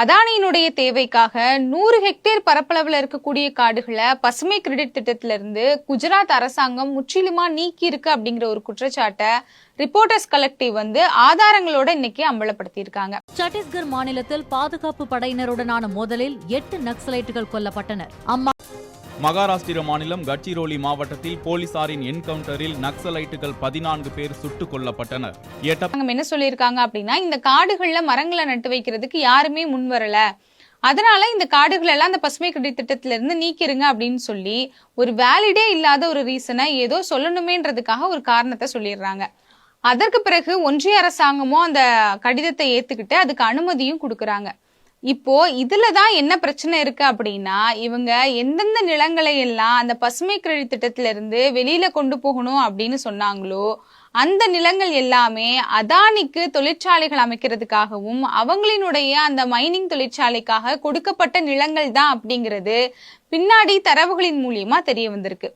அதானியினுடைய தேவைக்காக 100 ஹெக்டேர் பரப்பளவுல இருக்கக்கூடிய காடுகளை பசுமை கிரெடிட் திட்டத்திலிருந்து குஜராத் அரசாங்கம் முற்றிலுமா நீக்கி இருக்கு அப்படிங்கிற ஒரு குற்றச்சாட்டை ரிப்போர்ட்டர்ஸ் கலெக்டிவ் ஆதாரங்களோட இன்னைக்கு அம்பலப்படுத்தியிருக்காங்க. சத்தீஸ்கர் மாநிலத்தில் பாதுகாப்பு படையினருடனான மோதலில் 8 நக்சலைட்டுகள் கொல்லப்பட்டனர். மகாராஷ்டிர மாநிலம் கட்சிரோலி மாவட்டத்தில் போலீசாரின் என்கவுண்டரில் நக்சலைட்டுகள் 14 பேர் சுட்டுக் கொல்லப்பட்டனர். என்ன சொல்லியிருக்காங்க அப்படின்னா, இந்த காடுகள்ல மரங்களை நட்டு வைக்கிறதுக்கு யாருமே முன் வரல, அதனால இந்த காடுகள் எல்லாம் அந்த பசுமை கிரெடிட் திட்டத்தில இருந்து நீக்கிருங்க அப்படின்னு சொல்லி ஒரு வேலிடே இல்லாத ஒரு ரீசனை ஏதோ சொல்லணுமேன்றதுக்காக ஒரு காரணத்தை சொல்லிடுறாங்க. அதற்கு பிறகு ஒன்றிய அரசாங்கமும் அந்த கடிதத்தை ஏத்துக்கிட்டு அதுக்கு அனுமதியும் கொடுக்கறாங்க. இப்போ இதுலதான் என்ன பிரச்சனை இருக்கு அப்படின்னா, இவங்க எந்தெந்த நிலங்களை எல்லாம் அந்த பசுமை கிரெடிட் திட்டத்தில இருந்து வெளியில கொண்டு போகணும் அப்படின்னு சொன்னாங்களோ அந்த நிலங்கள் எல்லாமே அதானிக்கு தொழிற்சாலைகள் அமைக்கிறதுக்காகவும் அவங்களினுடைய அந்த மைனிங் தொழிற்சாலைக்காக கொடுக்கப்பட்ட நிலங்கள் தான் அப்படிங்கிறது பின்னாடி தரவுகளின் மூலியமா தெரிய வந்திருக்கு.